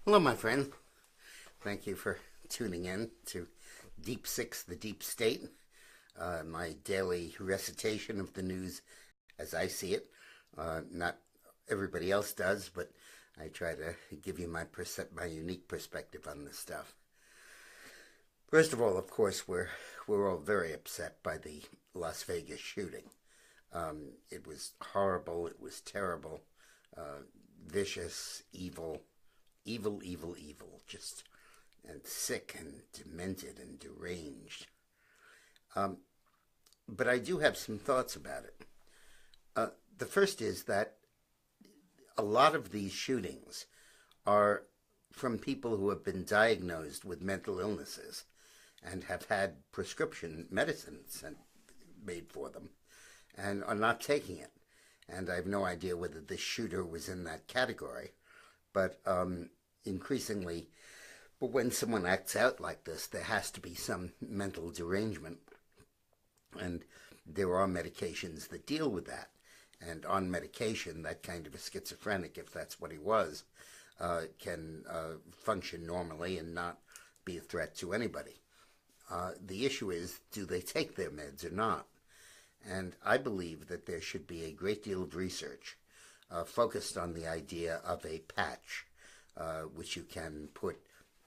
Hello, my friend. Thank you for tuning in to Deep Six, the Deep State, my daily recitation of the news as I see it. Not everybody else does, but I try to give you my unique perspective on this stuff. First of all, of course, we're all very upset by the Las Vegas shooting. It was horrible. It was terrible, vicious, evil, evil, just and sick and demented and deranged. Um, but I do have some thoughts about it. The first is that a lot of these shootings are from people who have been diagnosed with mental illnesses and have had prescription medicines made for them and are not taking it. And I have no idea whether this shooter was in that category, but increasingly, but when someone acts out like this, there has to be some mental derangement, and there are medications that deal with that. And on medication, that kind of a schizophrenic, if that's what he was, can function normally and not be a threat to anybody. The issue is, do they take their meds or not? And I believe that there should be a great deal of research focused on the idea of a patch, which you can put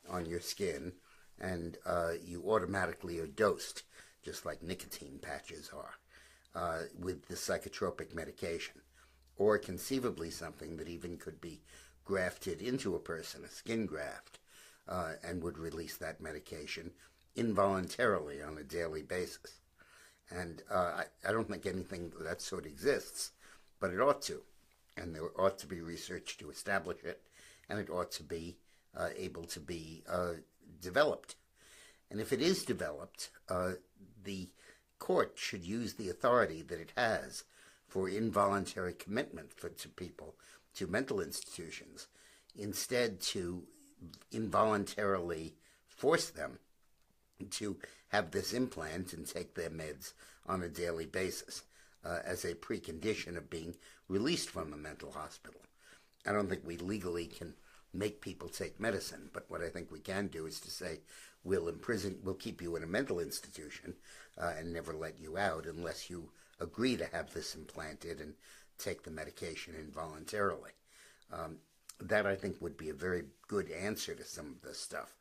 on your skin, and you automatically are dosed, just like nicotine patches are, with the psychotropic medication, or conceivably something that even could be grafted into a person, a skin graft, and would release that medication involuntarily on a daily basis. And I don't think anything of that sort exists, but it ought to. And there ought to be research to establish it, and it ought to be able to be developed. And if it is developed, the court should use the authority that it has for involuntary commitment to people, to mental institutions, instead to involuntarily force them to have this implant and take their meds on a daily basis as a precondition of being released from a mental hospital. I don't think we legally can make people take medicine, but what I think we can do is to say we'll keep you in a mental institution and never let you out unless you agree to have this implanted and take the medication involuntarily. That I think would be a very good answer to some of this stuff.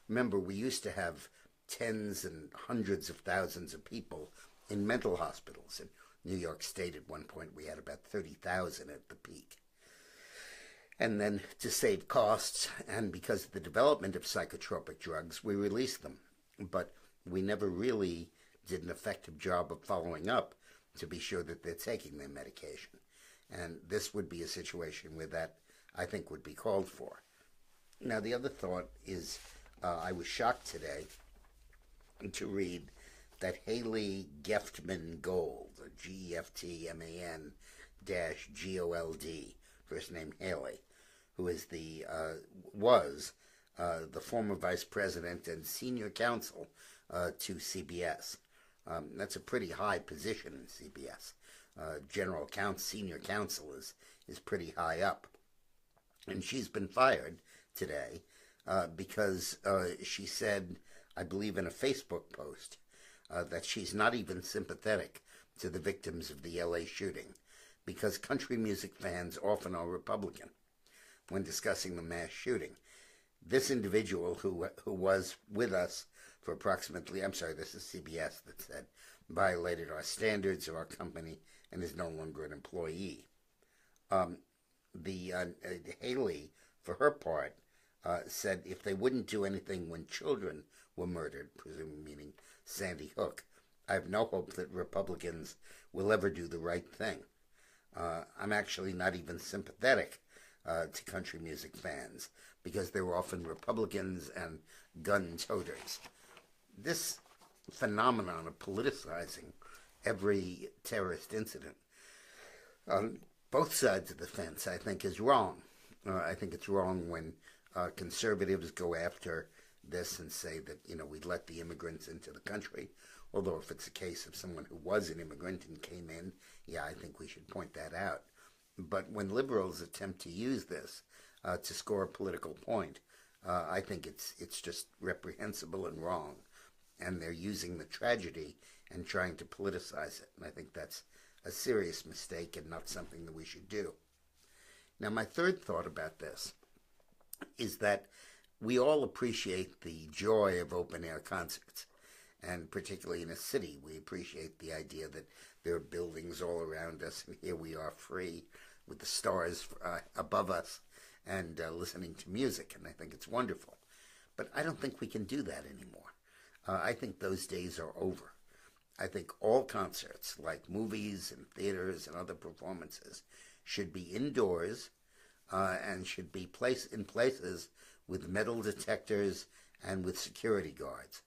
Remember, we used to have tens and hundreds of thousands of people in mental hospitals. In New York State at one point we had about 30,000 at the peak. And then to save costs and because of the development of psychotropic drugs, we released them. But we never really did an effective job of following up to be sure that they're taking their medication. And this would be a situation where that, I think, would be called for. Now, the other thought is I was shocked today to read that Haley Geftman Gold, Geftman -Gold, first name Haley, who is was the former vice president and senior counsel to CBS. That's a pretty high position in CBS. Senior counsel is pretty high up, and she's been fired today because she said, I believe in a Facebook post, that she's not even sympathetic to the victims of the LA shooting because country music fans often are Republican when discussing the mass shooting. This individual who was with us for approximately, I'm sorry, this is CBS that said, violated our standards of our company and is no longer an employee. Haley, for her part, said if they wouldn't do anything when children were murdered, presumably meaning Sandy Hook, I have no hope that Republicans will ever do the right thing. I'm actually not even sympathetic to country music fans because they were often Republicans and gun-toters. This phenomenon of politicizing every terrorist incident on both sides of the fence, I think, is wrong. I think it's wrong when conservatives go after this and say that, we'd let the immigrants into the country. Although if it's a case of someone who was an immigrant and came in, yeah, I think we should point that out. But when liberals attempt to use this to score a political point. I think it's just reprehensible and wrong, and they're using the tragedy and trying to politicize it. And I think that's a serious mistake and not something that we should do. Now, my third thought about this is that we all appreciate the joy of open-air concerts, and particularly in a city, we appreciate the idea that there are buildings all around us, and here we are free with the stars above us and listening to music, and I think it's wonderful. But I don't think we can do that anymore. I think those days are over. I think all concerts, like movies and theaters and other performances, should be indoors and should be placed in places with metal detectors and with security guards.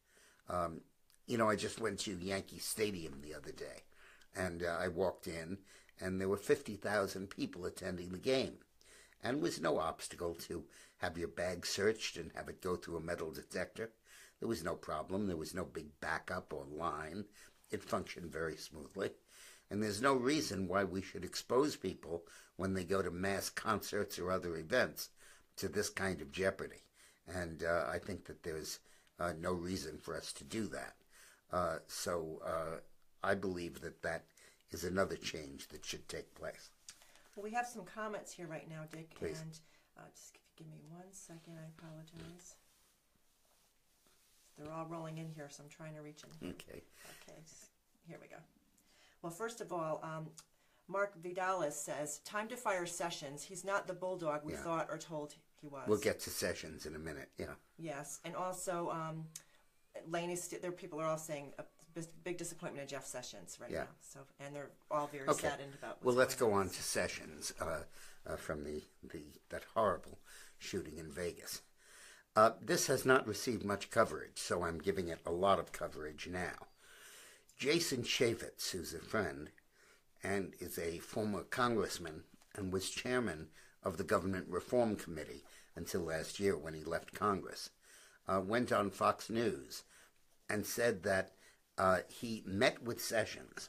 I just went to Yankee Stadium the other day, and I walked in, and there were 50,000 people attending the game. And it was no obstacle to have your bag searched and have it go through a metal detector. There was no problem. There was no big backup or line. It functioned very smoothly. And there's no reason why we should expose people when they go to mass concerts or other events to this kind of jeopardy. And I think that there's no reason for us to do that. So I believe that that is another change that should take place. Well, we have some comments here right now, Dick. Please. And just give me 1 second. I apologize. They're all rolling in here, so I'm trying to reach them. Okay. Okay, here we go. Well, first of all, Mark Vidalis says, time to fire Sessions. He's not the bulldog we thought or told he was. We'll get to Sessions in a minute, yeah. Yes, and also, there people are all saying a big disappointment in Jeff Sessions right now. So, and they're all very saddened about what's Well, let's going go on to Sessions from that horrible shooting in Vegas. This has not received much coverage, so I'm giving it a lot of coverage now. Jason Chaffetz, who's a friend and is a former congressman and was chairman of the Government Reform Committee until last year when he left Congress, went on Fox News and said that he met with Sessions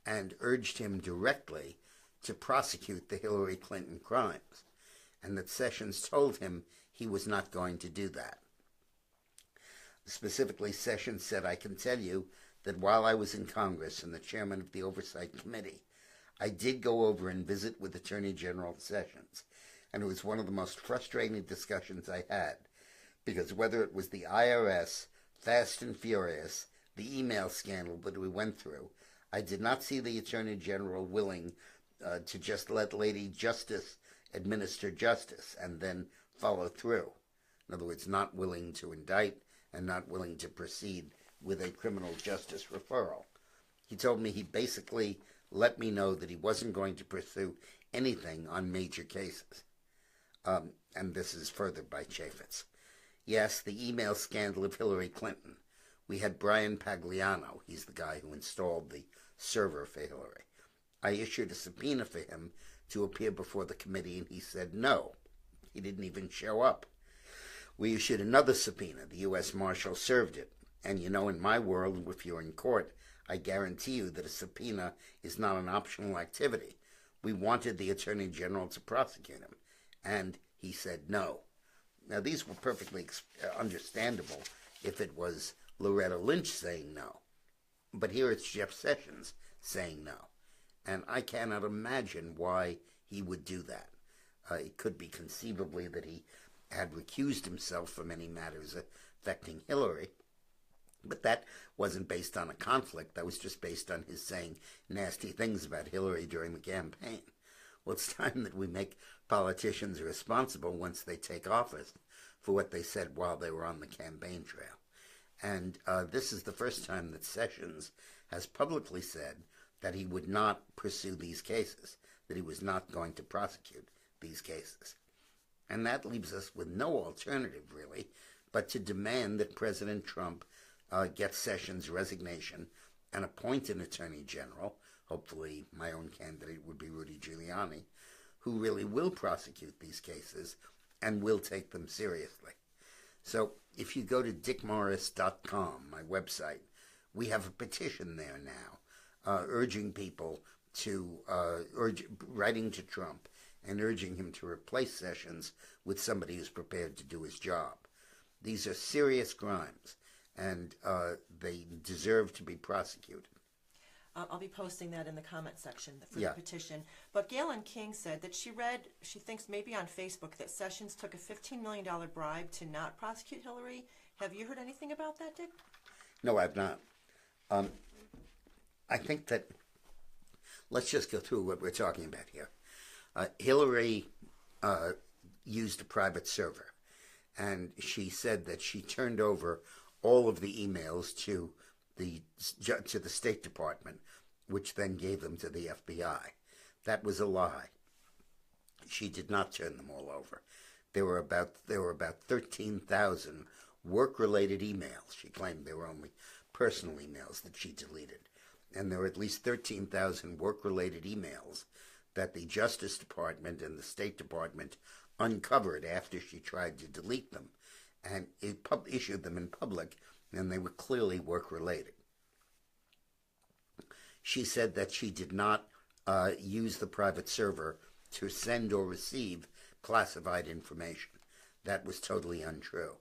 and urged him directly to prosecute the Hillary Clinton crimes, and that Sessions told him he was not going to do that. Specifically, Sessions said, I can tell you that while I was in Congress and the chairman of the Oversight Committee, I did go over and visit with Attorney General Sessions, and it was one of the most frustrating discussions I had, because whether it was the IRS, Fast and Furious, the email scandal that we went through, I did not see the Attorney General willing to just let Lady Justice administer justice and then follow through. In other words, not willing to indict and not willing to proceed with a criminal justice referral. He told me he basically let me know that he wasn't going to pursue anything on major cases. And this is furthered by Chaffetz. Yes, the email scandal of Hillary Clinton. We had Brian Pagliano. He's the guy who installed the server for Hillary. I issued a subpoena for him to appear before the committee, and he said no. He didn't even show up. We issued another subpoena. The U.S. Marshal served it. And in my world, if you're in court, I guarantee you that a subpoena is not an optional activity. We wanted the Attorney General to prosecute him, and he said no. Now, these were perfectly understandable if it was Loretta Lynch saying no. But here it's Jeff Sessions saying no. And I cannot imagine why he would do that. It could be conceivably that he had recused himself from any matters affecting Hillary, but that wasn't based on a conflict. That was just based on his saying nasty things about Hillary during the campaign. Well, it's time that we make politicians responsible once they take office for what they said while they were on the campaign trail. And this is the first time that Sessions has publicly said that he would not pursue these cases, that he was not going to prosecute these cases. And that leaves us with no alternative, really, but to demand that President Trump get Sessions' resignation and appoint an attorney general, hopefully my own candidate would be Rudy Giuliani, who really will prosecute these cases and will take them seriously. So if you go to dickmorris.com, my website, we have a petition there now urging people to, writing to Trump and urging him to replace Sessions with somebody who's prepared to do his job. These are serious crimes, and they deserve to be prosecuted. I'll be posting that in the comment section for Yeah. the petition. But Galen King said that she thinks maybe on Facebook, that Sessions took a $15 million bribe to not prosecute Hillary. Have you heard anything about that, Dick? No, I've not. I think that, let's just go through what we're talking about here. Hillary used a private server, and she said that she turned over all of the emails to the State Department, which then gave them to the FBI. That was a lie. She did not turn them all over. There were about 13,000 work-related emails. She claimed they were only personal emails that she deleted. And there were at least 13,000 work-related emails that the Justice Department and the State Department uncovered after she tried to delete them, and issued them in public, and they were clearly work-related. She said that she did not use the private server to send or receive classified information. That was totally untrue.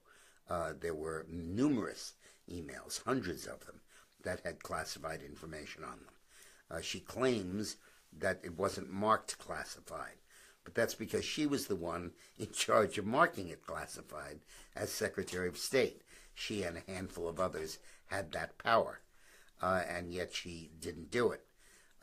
There were numerous emails, hundreds of them, that had classified information on them. She claims that it wasn't marked classified, but that's because she was the one in charge of marking it classified as Secretary of State. She and a handful of others had that power, and yet she didn't do it.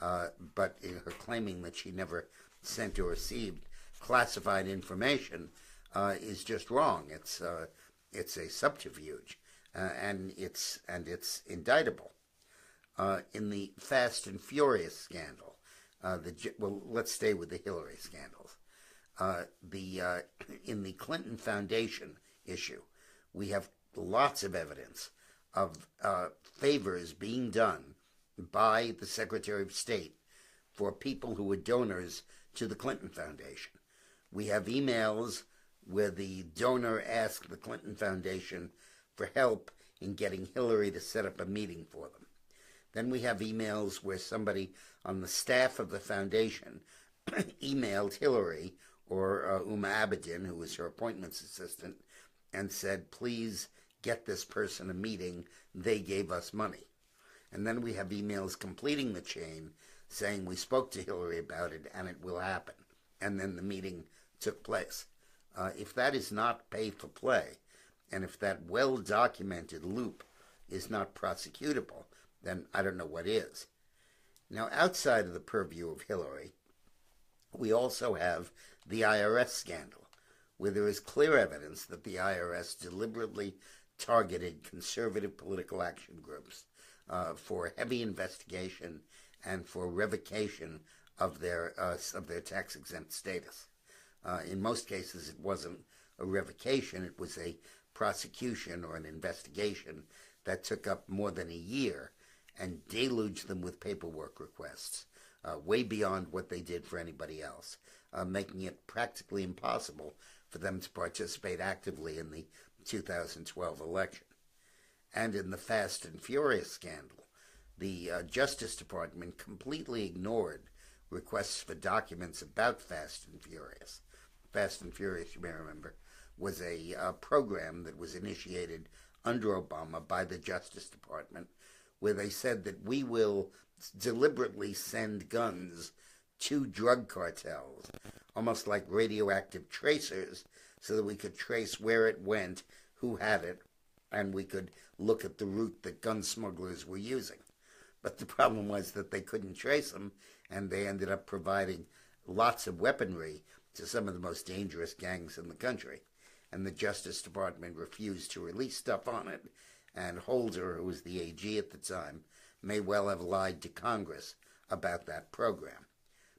But in her claiming that she never sent or received classified information is just wrong. It's a subterfuge, and it's indictable. In the Fast and Furious scandal, let's stay with the Hillary scandals. In the Clinton Foundation issue, we have lots of evidence of favors being done by the Secretary of State for people who were donors to the Clinton Foundation. We have emails where the donor asked the Clinton Foundation for help in getting Hillary to set up a meeting for them. Then we have emails where somebody on the staff of the foundation emailed Hillary or Uma Abedin, who was her appointments assistant, and said, please get this person a meeting. They gave us money. And then we have emails completing the chain saying we spoke to Hillary about it and it will happen. And then the meeting took place. If that is not pay for play, and if that well-documented loop is not prosecutable, then I don't know what is. Now, outside of the purview of Hillary, we also have the IRS scandal, where there is clear evidence that the IRS deliberately targeted conservative political action groups for heavy investigation and for revocation of their tax-exempt status. In most cases, it wasn't a revocation, it was a prosecution or an investigation that took up more than a year and deluged them with paperwork requests, way beyond what they did for anybody else, making it practically impossible for them to participate actively in the 2012 election. And in the Fast and Furious scandal, the Justice Department completely ignored requests for documents about Fast and Furious. Fast and Furious, you may remember, was a program that was initiated under Obama by the Justice Department, where they said that we will deliberately send guns to drug cartels, almost like radioactive tracers, so that we could trace where it went, who had it, and we could look at the route that gun smugglers were using. But the problem was that they couldn't trace them, and they ended up providing lots of weaponry to some of the most dangerous gangs in the country. And the Justice Department refused to release stuff on it, and Holder, who was the AG at the time, may well have lied to Congress about that program.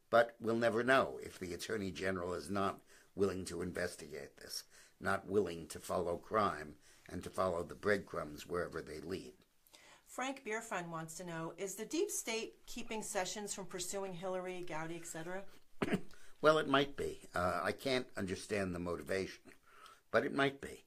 But we'll never know if the Attorney General is not willing to investigate this, not willing to follow crime and to follow the breadcrumbs wherever they lead. Frank Bierfriend wants to know, is the deep state keeping Sessions from pursuing Hillary, Gowdy, etc.? Well, it might be. I can't understand the motivation, but it might be.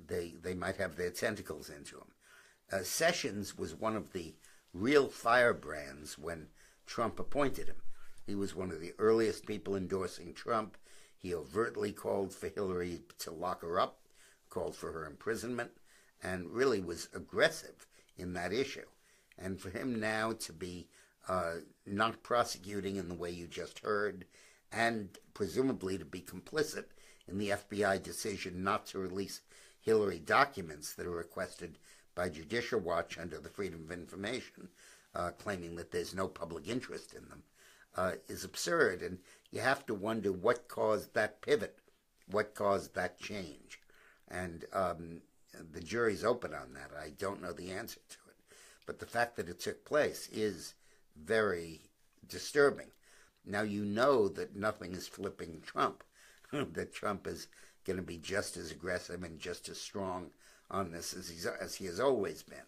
They might have their tentacles into him. Sessions was one of the real firebrands when Trump appointed him. He was one of the earliest people endorsing Trump. He overtly called for Hillary to lock her up, called for her imprisonment, and really was aggressive in that issue. And for him now to be not prosecuting in the way you just heard, and presumably to be complicit in the FBI decision not to release Hillary documents that are requested by Judicial Watch under the Freedom of Information, claiming that there's no public interest in them, is absurd. And you have to wonder what caused that pivot, what caused that change. And the jury's open on that. I don't know the answer to it. But the fact that it took place is very disturbing. Now you know that nothing is flipping Trump, that Trump is going to be just as aggressive and just as strong on this as he has always been.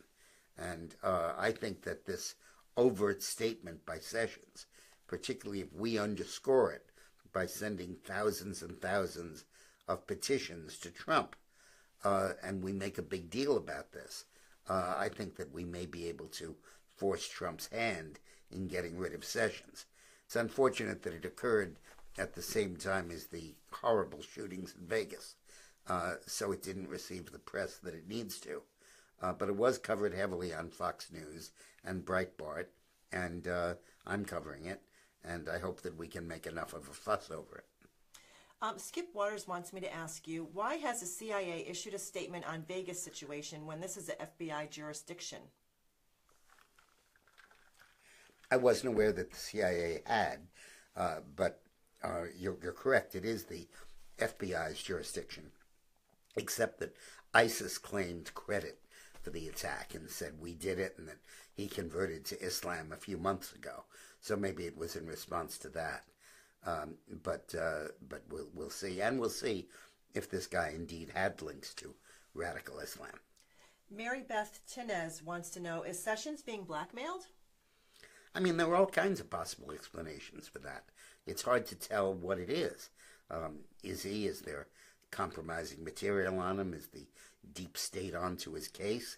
And I think that this overt statement by Sessions, particularly if we underscore it by sending thousands and thousands of petitions to Trump, and we make a big deal about this, I think that we may be able to force Trump's hand in getting rid of Sessions. It's unfortunate that it occurred at the same time as the horrible shootings in Vegas, so it didn't receive the press that it needs to. But it was covered heavily on Fox News and Breitbart, and I'm covering it, and I hope that we can make enough of a fuss over it. Skip Waters wants me to ask you, why has the CIA issued a statement on Vegas situation when this is an FBI jurisdiction? I wasn't aware that the CIA had, but you're correct. It is the FBI's jurisdiction, except that ISIS claimed credit for the attack and said we did it and that he converted to Islam a few months ago. So maybe it was in response to that. But we'll see. And we'll see if this guy indeed had links to radical Islam. Mary Beth Tinez wants to know, is Sessions being blackmailed? I mean, there are all kinds of possible explanations for that. It's hard to tell what it is. Is there compromising material on him? Is the deep state onto his case?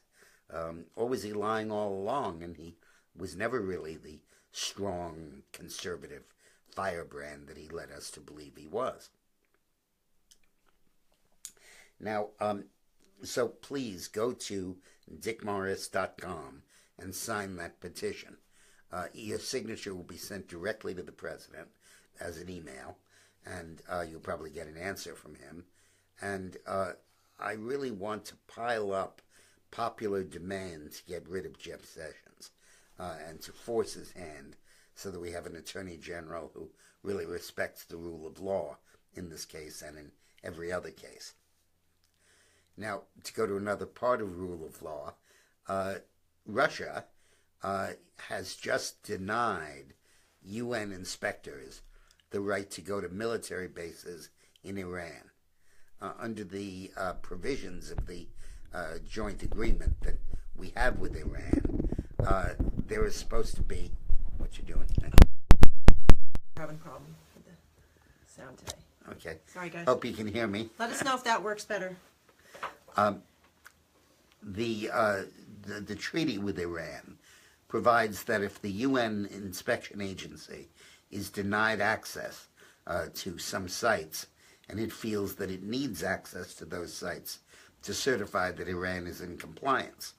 Or was he lying all along and he was never really the strong, conservative firebrand that he led us to believe he was? Now, so please go to dickmorris.com and sign that petition. Your signature will be sent directly to the president as an email, and you'll probably get an answer from him. And I really want to pile up popular demand to get rid of Jeff Sessions and to force his hand so that we have an attorney general who really respects the rule of law in this case and in every other case. Now, to go to another part of rule of law, Russia has just denied UN inspectors the right to go to military bases in Iran. Under the provisions of the joint agreement that we have with Iran, there is supposed to be... What you doing? Having a problem with the sound today. Okay. Sorry, guys. Hope you can hear me. Let us know if that works better. The treaty with Iran provides that if the UN inspection agency is denied access to some sites, and it feels that it needs access to those sites to certify that Iran is in compliance,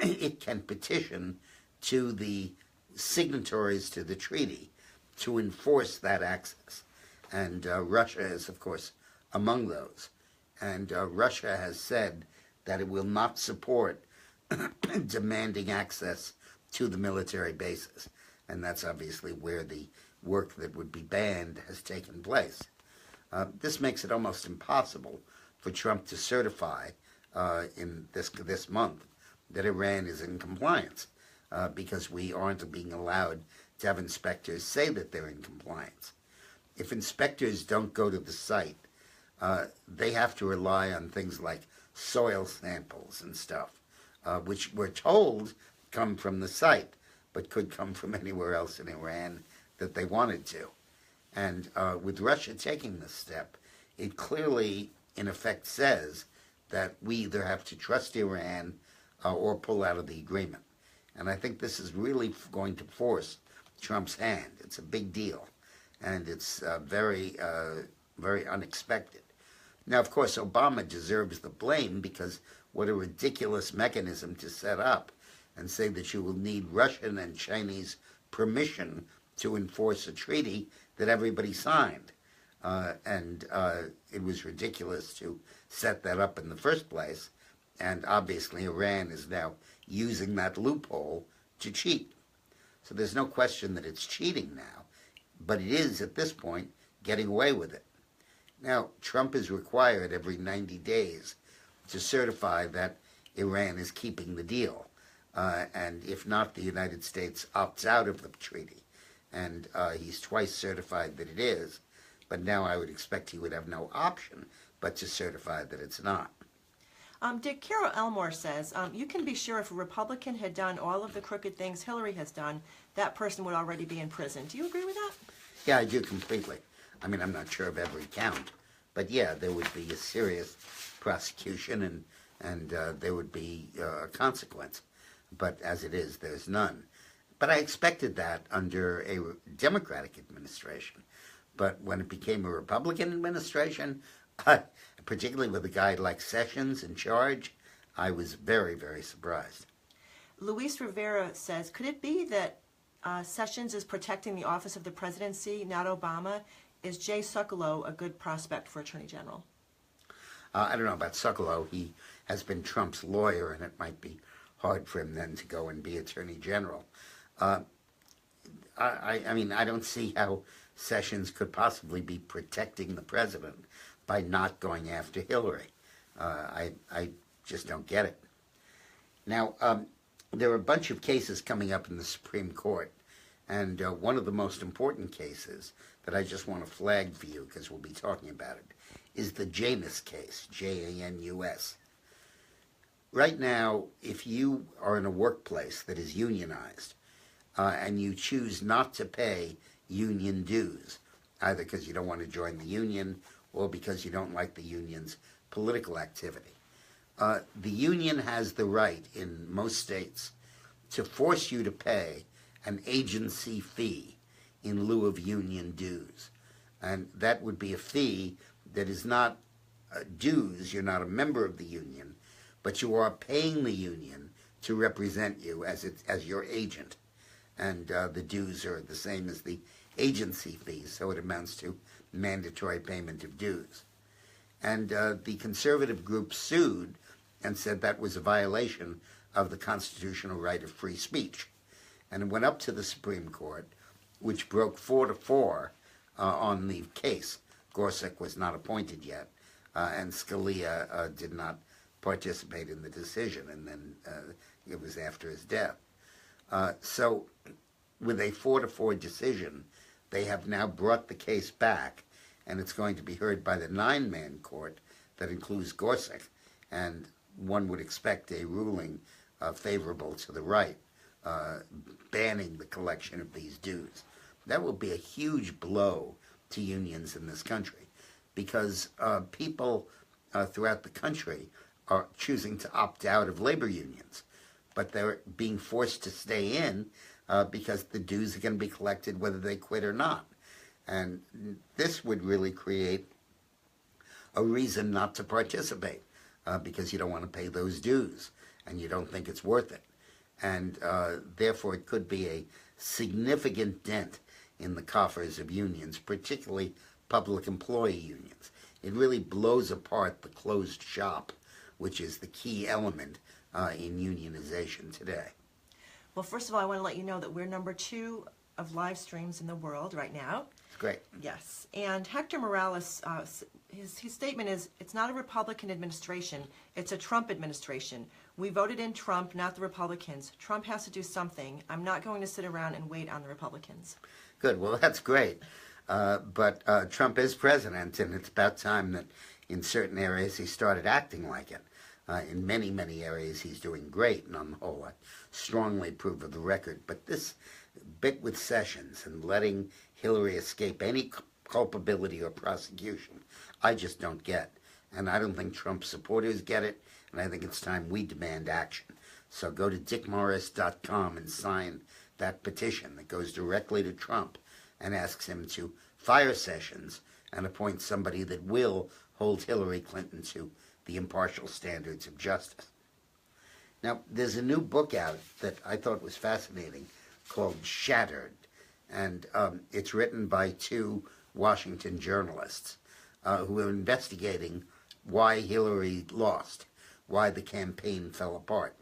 it can petition to the signatories to the treaty to enforce that access. And Russia is, of course, among those. And Russia has said that it will not support demanding access to the military bases. And that's obviously where the work that would be banned has taken place. This makes it almost impossible for Trump to certify in this month that Iran is in compliance because we aren't being allowed to have inspectors say that they're in compliance. If inspectors don't go to the site, they have to rely on things like soil samples and stuff, which we're told come from the site, but could come from anywhere else in Iran that they wanted to. And with Russia taking this step, it clearly, in effect, says that we either have to trust Iran or pull out of the agreement. And I think this is really going to force Trump's hand. It's a big deal, and it's very unexpected. Now, of course, Obama deserves the blame because what a ridiculous mechanism to set up and say that you will need Russian and Chinese permission to enforce a treaty that everybody signed. And it was ridiculous to set that up in the first place. And obviously, Iran is now using that loophole to cheat. So there's no question that it's cheating now, but it is, at this point, getting away with it. Now, Trump is required every 90 days to certify that Iran is keeping the deal. And if not, the United States opts out of the treaty. And he's twice certified that it is, but now I would expect he would have no option but to certify that it's not. Dick, Carol Elmore says, you can be sure if a Republican had done all of the crooked things Hillary has done, that person would already be in prison. Do you agree with that? Yeah, I do completely. I mean, I'm not sure of every count, but yeah, there would be a serious prosecution and there would be a consequence. But as it is, there's none. But I expected that under a Democratic administration. But when it became a Republican administration, particularly with a guy like Sessions in charge, I was very, very surprised. Luis Rivera says, could it be that Sessions is protecting the office of the presidency, not Obama? Is Jay Sekulow a good prospect for Attorney General? I don't know about Sekulow. He has been Trump's lawyer, and it might be hard for him then to go and be Attorney General. I mean, I don't see how Sessions could possibly be protecting the president by not going after Hillary. I just don't get it. Now, there are a bunch of cases coming up in the Supreme Court, and one of the most important cases that I just want to flag for you, because we'll be talking about it, is the Janus case, Janus. Right now, if you are in a workplace that is unionized and you choose not to pay union dues, either because you don't want to join the union or because you don't like the union's political activity, the union has the right in most states to force you to pay an agency fee in lieu of union dues. And that would be a fee that is not dues. You're not a member of the union, but you are paying the union to represent you as your agent. And the dues are the same as the agency fees, so it amounts to mandatory payment of dues. And the conservative group sued and said that was a violation of the constitutional right of free speech. And it went up to the Supreme Court, which broke 4-4 on the case. Gorsuch was not appointed yet, and Scalia did not participate in the decision, and then it was after his death. So with a 4-4 decision, they have now brought the case back, and it's going to be heard by the 9-man court that includes Gorsuch, and one would expect a ruling favorable to the right, banning the collection of these dues. That will be a huge blow to unions in this country, because people throughout the country are choosing to opt out of labor unions, but they're being forced to stay in because the dues are going to be collected whether they quit or not. And this would really create a reason not to participate because you don't want to pay those dues and you don't think it's worth it. And therefore it could be a significant dent in the coffers of unions, particularly public employee unions. It really blows apart the closed shop, which is the key element in unionization today. Well, first of all, I want to let you know that we're number 2 of live streams in the world right now. It's great. Yes. And Hector Morales, his statement is, it's not a Republican administration, it's a Trump administration. We voted in Trump, not the Republicans. Trump has to do something. I'm not going to sit around and wait on the Republicans. Good. Well, that's great. But Trump is president, and it's about time that in certain areas he started acting like it. In many, many areas he's doing great, and on the whole I strongly approve of the record. But this bit with Sessions and letting Hillary escape any culpability or prosecution, I just don't get. And I don't think Trump supporters get it, and I think it's time we demand action. So go to dickmorris.com and sign that petition that goes directly to Trump and asks him to fire Sessions and appoint somebody that will hold Hillary Clinton to the impartial standards of justice. Now, there's a new book out that I thought was fascinating called Shattered, and it's written by two Washington journalists who are investigating why Hillary lost, why the campaign fell apart.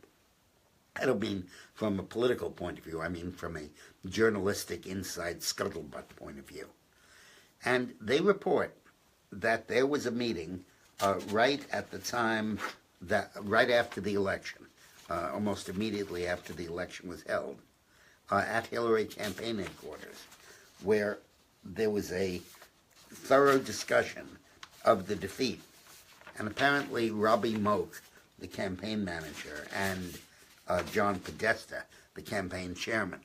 I don't mean from a political point of view, I mean from a journalistic inside scuttlebutt point of view. And they report that there was a meeting right at the time, right after the election, almost immediately after the election was held, at Hillary campaign headquarters, where there was a thorough discussion of the defeat. And apparently Robbie Moak, the campaign manager, and John Podesta, the campaign chairman,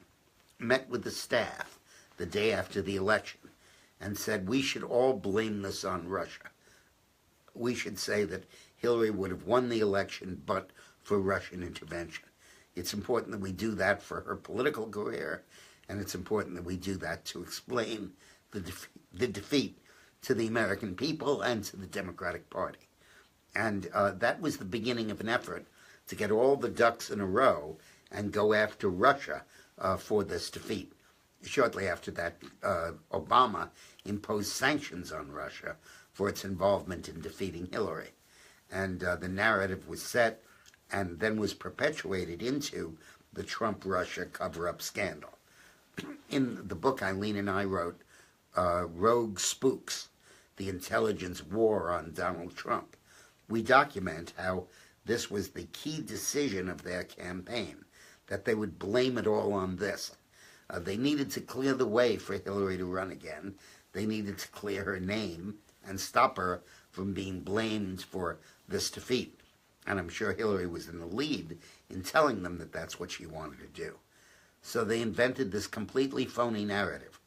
met with the staff the day after the election and said, we should all blame this on Russia. We should say that Hillary would have won the election but for Russian intervention. It's important that we do that for her political career, and it's important that we do that to explain the defeat to the American people and to the Democratic Party. And that was the beginning of an effort to get all the ducks in a row and go after Russia for this defeat. Shortly after that, Obama imposed sanctions on Russia for its involvement in defeating Hillary. And the narrative was set and then was perpetuated into the Trump-Russia cover-up scandal. In the book Eileen and I wrote, Rogue Spooks, the Intelligence War on Donald Trump, we document how this was the key decision of their campaign, that they would blame it all on this. They needed to clear the way for Hillary to run again. They needed to clear her name and stop her from being blamed for this defeat. And I'm sure Hillary was in the lead in telling them that that's what she wanted to do. So they invented this completely phony narrative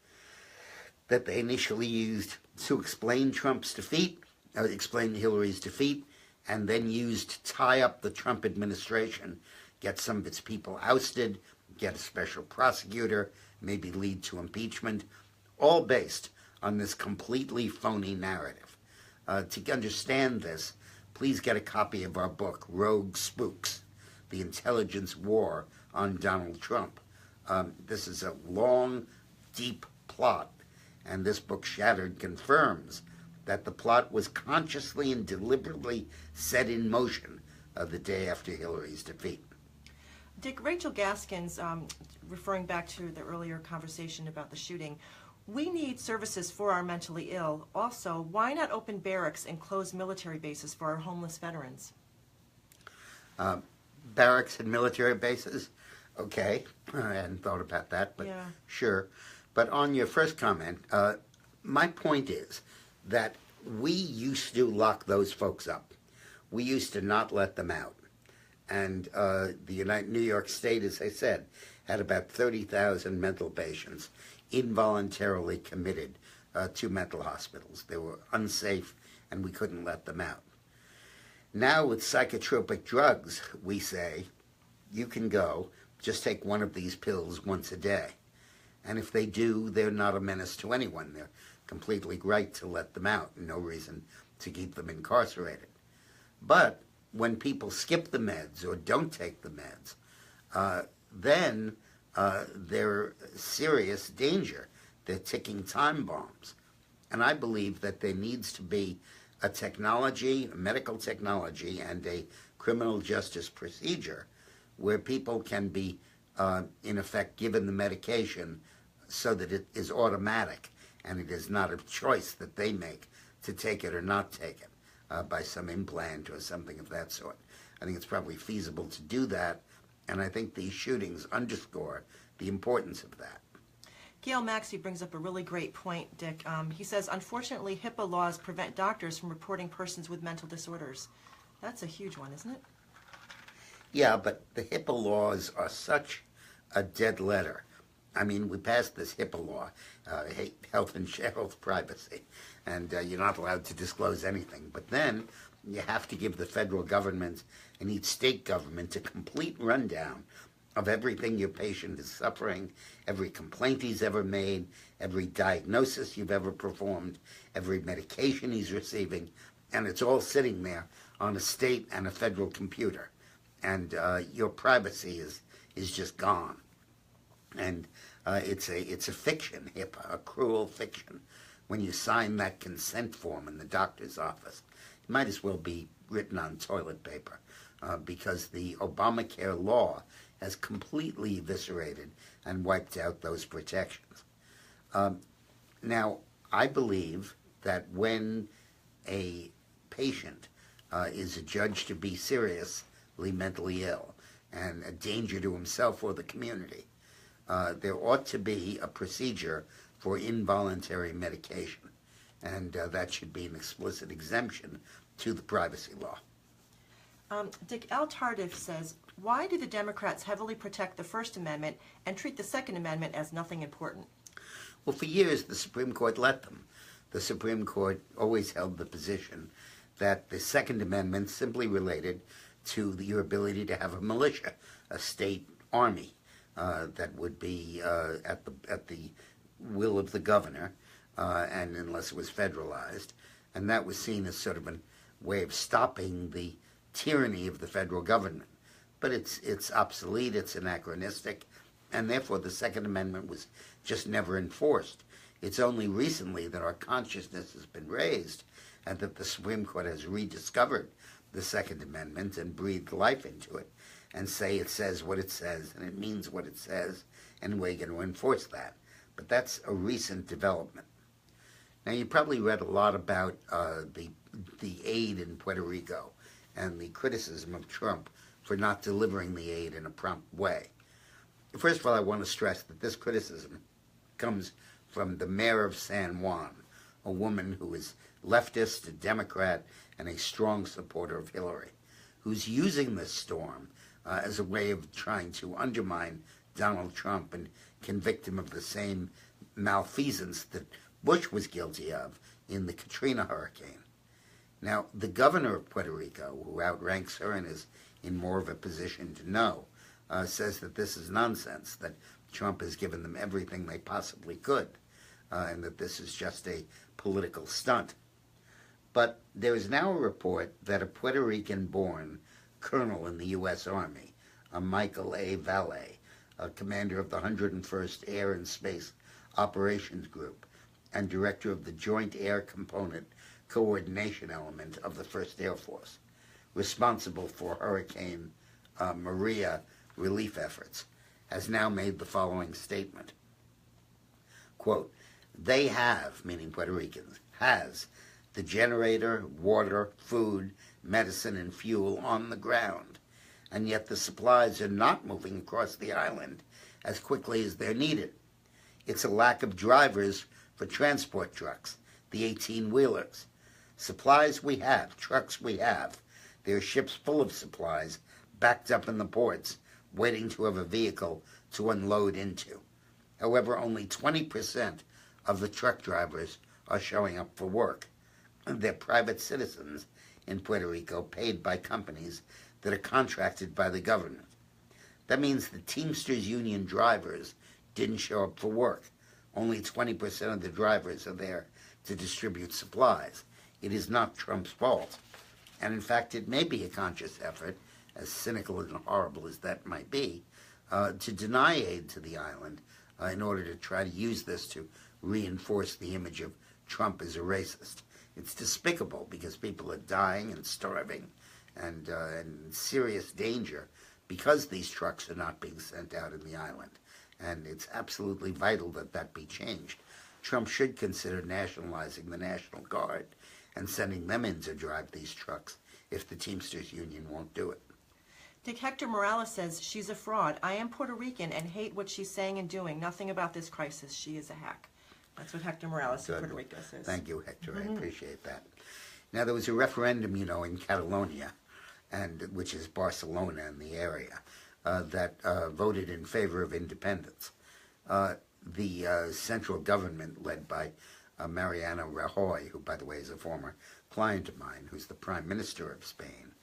that they initially used to explain Trump's defeat, explain Hillary's defeat, and then used to tie up the Trump administration, get some of its people ousted, get a special prosecutor, maybe lead to impeachment, all based on this completely phony narrative. To understand this, please get a copy of our book, Rogue Spooks, The Intelligence War on Donald Trump. This is a long, deep plot, and this book, Shattered, confirms that the plot was consciously and deliberately set in motion the day after Hillary's defeat. Dick, Rachel Gaskins, referring back to the earlier conversation about the shooting, we need services for our mentally ill. Also, why not open barracks and close military bases for our homeless veterans? Barracks and military bases? Okay, I hadn't thought about that, but yeah. Sure. But on your first comment, my point is that we used to lock those folks up. We used to not let them out. And New York State, as I said, had about 30,000 mental patients involuntarily committed to mental hospitals. They were unsafe, and we couldn't let them out. Now with psychotropic drugs, we say, you can go, just take one of these pills once a day. And if they do, they're not a menace to anyone. They're completely right to let them out, no reason to keep them incarcerated. But when people skip the meds or don't take the meds, then they're serious danger. They're ticking time bombs. And I believe that there needs to be a technology, a medical technology, and a criminal justice procedure where people can be, in effect, given the medication so that it is automatic and it is not a choice that they make to take it or not take it by some implant or something of that sort. I think it's probably feasible to do that, and I think these shootings underscore the importance of that. Gail Maxey brings up a really great point, Dick. He says, unfortunately, HIPAA laws prevent doctors from reporting persons with mental disorders. That's a huge one, isn't it? Yeah, but the HIPAA laws are such a dead letter. I mean, we passed this HIPAA law, health and health privacy, and you're not allowed to disclose anything. But then you have to give the federal government and each state government a complete rundown of everything your patient is suffering, every complaint he's ever made, every diagnosis you've ever performed, every medication he's receiving, and it's all sitting there on a state and a federal computer. And your privacy is just gone. And it's a fiction, HIPAA, a cruel fiction. When you sign that consent form in the doctor's office, it might as well be written on toilet paper because the Obamacare law has completely eviscerated and wiped out those protections. Now, I believe that when a patient is adjudged to be seriously mentally ill and a danger to himself or the community, there ought to be a procedure for involuntary medication, and that should be an explicit exemption to the privacy law. Dick L. Tardif says, why do the Democrats heavily protect the First Amendment and treat the Second Amendment as nothing important? Well, for years, the Supreme Court let them. The Supreme Court always held the position that the Second Amendment simply related to your ability to have a militia, a state army that would be at the will of the governor, and unless it was federalized, and that was seen as sort of a way of stopping the tyranny of the federal government. But it's obsolete, it's anachronistic, and therefore the Second Amendment was just never enforced. It's only recently that our consciousness has been raised and that the Supreme Court has rediscovered the Second Amendment and breathed life into it and say it says what it says and it means what it says, and we're going to enforce that. But that's a recent development. Now, you probably read a lot about the aid in Puerto Rico and the criticism of Trump for not delivering the aid in a prompt way. First of all, I want to stress that this criticism comes from the mayor of San Juan, a woman who is leftist, a Democrat, and a strong supporter of Hillary, who's using this storm as a way of trying to undermine Donald Trump and convict him of the same malfeasance that Bush was guilty of in the Katrina hurricane. Now, the governor of Puerto Rico, who outranks her and is in more of a position to know, says that this is nonsense, that Trump has given them everything they possibly could, and that this is just a political stunt. But there is now a report that a Puerto Rican-born colonel in the U.S. Army, Michael A. Valle, a commander of the 101st Air and Space Operations Group and director of the Joint Air Component Coordination Element of the 1st Air Force, responsible for Hurricane Maria relief efforts, has now made the following statement. Quote, they have, meaning Puerto Ricans, has the generator, water, food, medicine, and fuel on the ground, and yet the supplies are not moving across the island as quickly as they're needed. It's a lack of drivers for transport trucks, the 18-wheelers. Supplies we have, trucks we have. There are ships full of supplies backed up in the ports, waiting to have a vehicle to unload into. However, only 20% of the truck drivers are showing up for work. They're private citizens in Puerto Rico paid by companies that are contracted by the government. That means the Teamsters Union drivers didn't show up for work. Only 20% of the drivers are there to distribute supplies. It is not Trump's fault. And in fact, it may be a conscious effort, as cynical and horrible as that might be, to deny aid to the island in order to try to use this to reinforce the image of Trump as a racist. It's despicable because people are dying and starving and in serious danger because these trucks are not being sent out in the island. And it's absolutely vital that that be changed. Trump should consider nationalizing the National Guard and sending them in to drive these trucks if the Teamsters Union won't do it. Dick Hector Morales says, she's a fraud. I am Puerto Rican and hate what she's saying and doing. Nothing about this crisis. She is a hack. That's what Hector Morales of Puerto Rico says. Thank you, Hector. I appreciate that. Now, there was a referendum, in Catalonia, which is Barcelona in the area, that voted in favor of independence. The central government, led by Mariano Rajoy, who, by the way, is a former client of mine, who's the Prime Minister of Spain,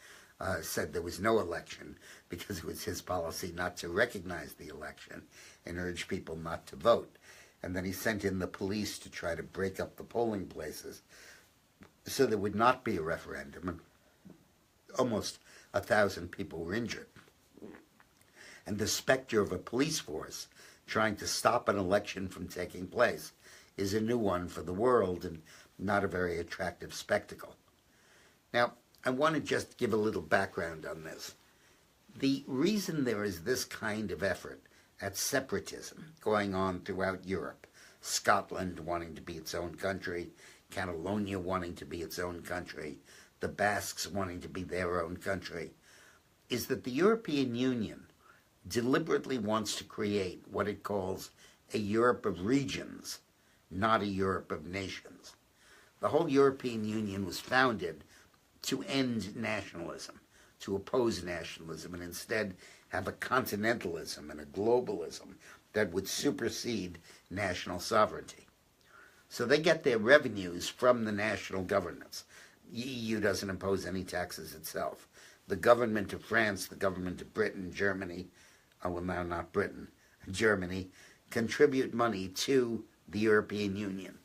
said there was no election because it was his policy not to recognize the election and urge people not to vote. And then he sent in the police to try to break up the polling places so there would not be a referendum. And almost 1,000 people were injured. And the specter of a police force trying to stop an election from taking place is a new one for the world and not a very attractive spectacle. Now, I want to just give a little background on this. The reason there is this kind of effort at separatism going on throughout Europe, Scotland wanting to be its own country, Catalonia wanting to be its own country, the Basques wanting to be their own country, is that the European Union deliberately wants to create what it calls a Europe of regions, not a Europe of nations. The whole European Union was founded to end nationalism, to oppose nationalism, and instead have a continentalism and a globalism that would supersede national sovereignty. So they get their revenues from the national governments. The EU doesn't impose any taxes itself. The government of France, the government of Britain, Germany, well now not Britain, Germany, contribute money to the European Union.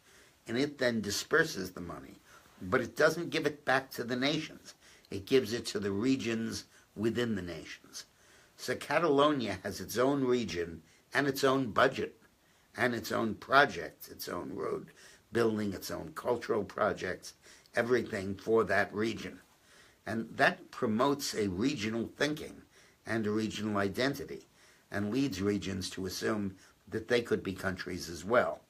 And it then disperses the money. But it doesn't give it back to the nations. It gives it to the regions within the nations. So Catalonia has its own region and its own budget and its own projects, its own road building, its own cultural projects, everything for that region. And that promotes a regional thinking and a regional identity and leads regions to assume that they could be countries as well.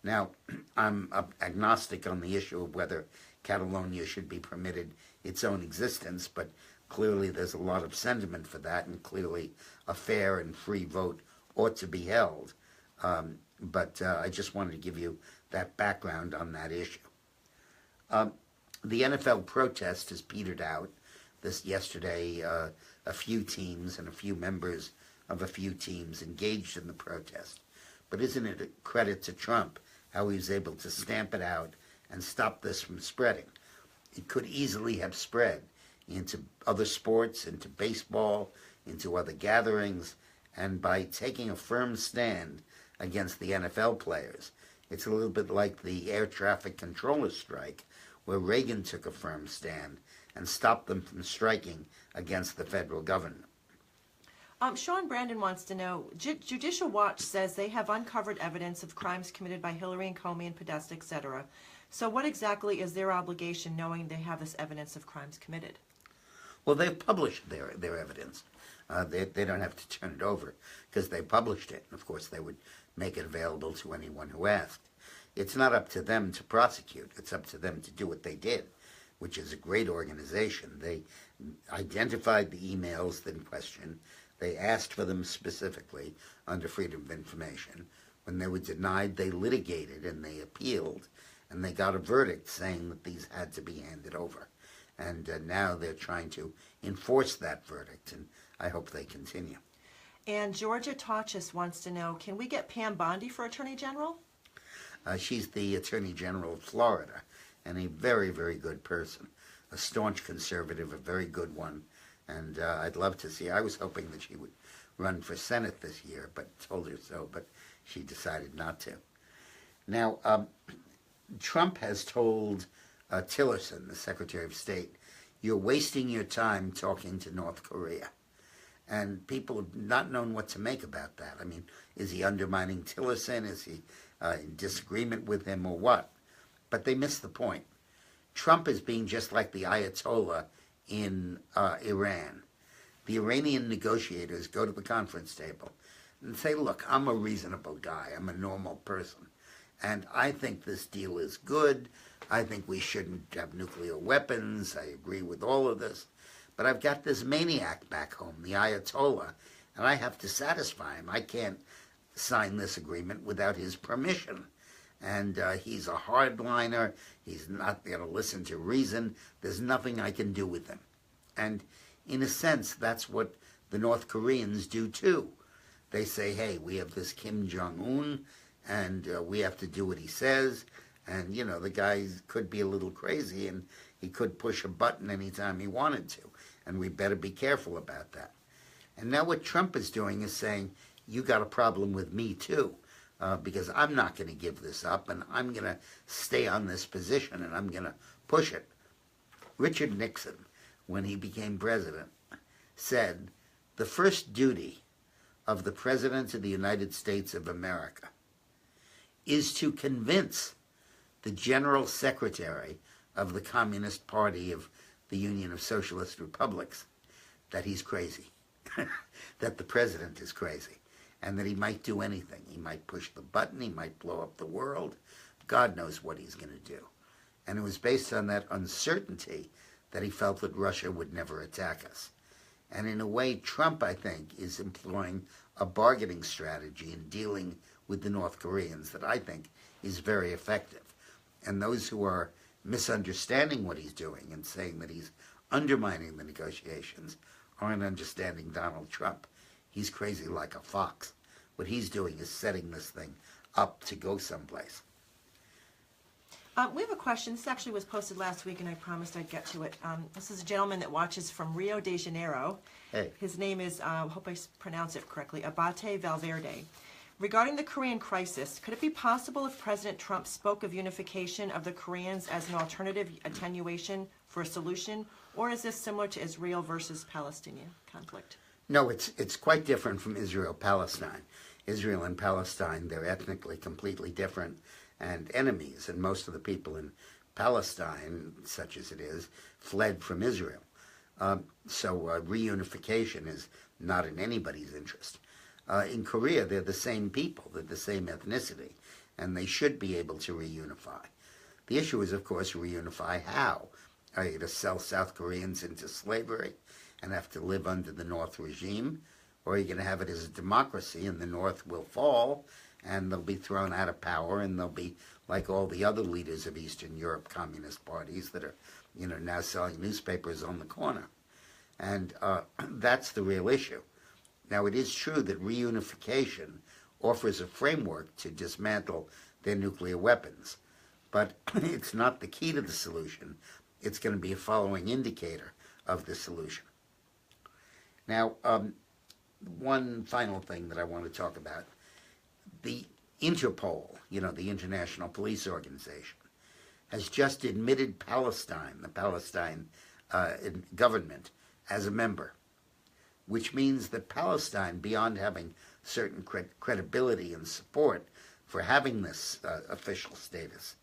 Now, I'm agnostic on the issue of whether Catalonia should be permitted its own existence, but clearly there's a lot of sentiment for that, and clearly a fair and free vote ought to be held. But I just wanted to give you that background on that issue. The NFL protest has petered out. Yesterday, a few teams and a few members of a few teams engaged in the protest. But isn't it a credit to Trump how he was able to stamp it out and stop this from spreading? It could easily have spread into other sports, into baseball, into other gatherings, and by taking a firm stand against the NFL players, it's a little bit like the air traffic controller strike, where Reagan took a firm stand and stopped them from striking against the federal government. Sean Brandon wants to know, Judicial Watch says they have uncovered evidence of crimes committed by Hillary and Comey and Podesta, etc. So what exactly is their obligation knowing they have this evidence of crimes committed? Well, they've published their evidence. They don't have to turn it over because they published it. And of course, they would make it available to anyone who asked. It's not up to them to prosecute. It's up to them to do what they did, which is a great organization. They identified the emails in question. They asked for them specifically under Freedom of Information. When they were denied, they litigated and they appealed, and they got a verdict saying that these had to be handed over. And now they're trying to enforce that verdict, and I hope they continue. And Georgia Tachis wants to know, can we get Pam Bondi for Attorney General? She's the Attorney General of Florida, and a very, very good person. A staunch conservative, a very good one. And I'd love to see. I was hoping that she would run for Senate this year, but told her so, but she decided not to. Now, Trump has told Tillerson, the Secretary of State, you're wasting your time talking to North Korea. And people have not known what to make about that. I mean, is he undermining Tillerson? Is he in disagreement with him or what? But they miss the point. Trump is being just like the Ayatollah in Iran. The Iranian negotiators go to the conference table and say, look, I'm a reasonable guy. I'm a normal person. And I think this deal is good. I think we shouldn't have nuclear weapons. I agree with all of this. But I've got this maniac back home, the Ayatollah, and I have to satisfy him. I can't sign this agreement without his permission. And he's a hardliner. He's not going to listen to reason. There's nothing I can do with him. And in a sense, that's what the North Koreans do too. They say, hey, we have this Kim Jong-un, and we have to do what he says. And, you know, the guy could be a little crazy, and He could push a button anytime he wanted to, and we better be careful about that. And now what Trump is doing is saying, you got a problem with me too, because I'm not going to give this up, and I'm going to stay on this position, and I'm going to push it. Richard Nixon, when he became president, said, the first duty of the President of the United States of America is to convince the General Secretary of the Communist Party of the Union of Socialist Republics that he's crazy, that the President is crazy, and that he might do anything. He might push the button, he might blow up the world. God knows what he's going to do. And it was based on that uncertainty that he felt that Russia would never attack us. And in a way, Trump, I think, is employing a bargaining strategy in dealing with the North Koreans that I think is very effective. And those who are misunderstanding what he's doing and saying that he's undermining the negotiations aren't understanding Donald Trump. He's crazy like a fox. What he's doing is setting this thing up to go someplace. We have a question. This actually was posted last week, and I promised I'd get to it. This is a gentleman that watches from Rio de Janeiro. Hey. His name is, I hope I pronounce it correctly, Abate Valverde. Regarding the Korean crisis, could it be possible if President Trump spoke of unification of the Koreans as an alternative attenuation for a solution, or is this similar to Israel versus Palestinian conflict? No, it's quite different from Israel-Palestine. Israel and Palestine, they're ethnically completely different and enemies, and most of the people in Palestine, such as it is, fled from Israel. So reunification is not in anybody's interest. In Korea, they're the same people, they're the same ethnicity, and they should be able to reunify. The issue is, of course, reunify how? Are you to sell South Koreans into slavery and have to live under the North regime? Or are you going to have it as a democracy and the North will fall and they'll be thrown out of power and they'll be like all the other leaders of Eastern Europe communist parties that are, now selling newspapers on the corner. And that's the real issue. Now, it is true that reunification offers a framework to dismantle their nuclear weapons, but it's not the key to the solution. It's going to be a following indicator of the solution. Now, one final thing that I want to talk about. The Interpol, the International Police Organization, has just admitted Palestine, the Palestine government, as a member, which means that Palestine, beyond having certain credibility and support for having this official status,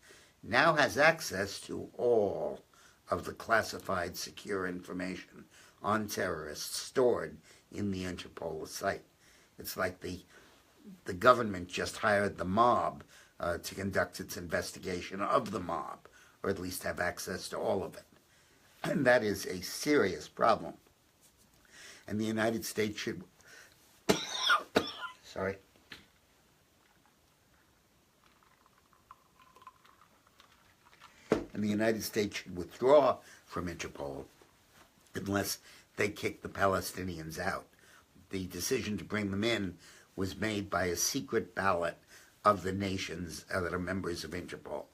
now has access to all of the classified secure information on terrorists stored in the Interpol site. It's like the government just hired the mob to conduct its investigation of the mob, or at least have access to all of it. And that is a serious problem. And the United States should... Sorry. And the United States should withdraw from Interpol unless they kick the Palestinians out. The decision to bring them in was made by a secret ballot of the nations that are members of Interpol.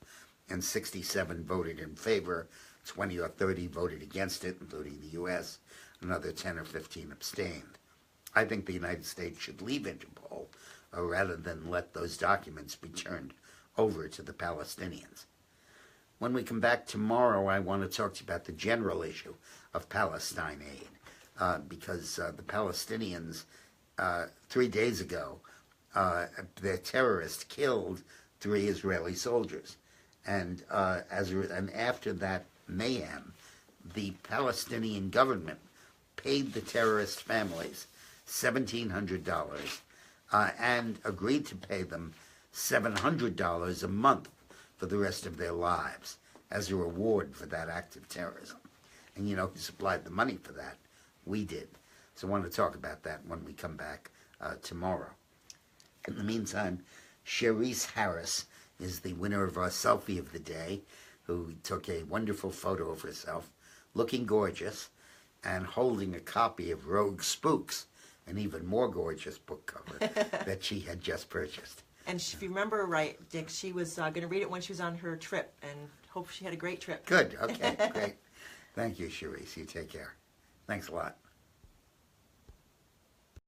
And 67 voted in favor, 20 or 30 voted against it, including the U.S., another 10 or 15 abstained. I think the United States should leave Interpol rather than let those documents be turned over to the Palestinians. When we come back tomorrow, I want to talk to you about the general issue of Palestine aid, because the Palestinians, 3 days ago, their terrorists killed 3 Israeli soldiers. And after that mayhem, the Palestinian government paid the terrorist families $1,700 and agreed to pay them $700 a month for the rest of their lives as a reward for that act of terrorism. And who supplied the money for that? We did. So I want to talk about that when we come back tomorrow. In the meantime, Cherise Harris is the winner of our selfie of the day, who took a wonderful photo of herself, looking gorgeous, and holding a copy of Rogue Spooks, an even more gorgeous book cover that she had just purchased. And if you remember right, Dick, she was going to read it when she was on her trip, and hope she had a great trip. Good. Okay, great. Thank you, Cherise. You take care. Thanks a lot.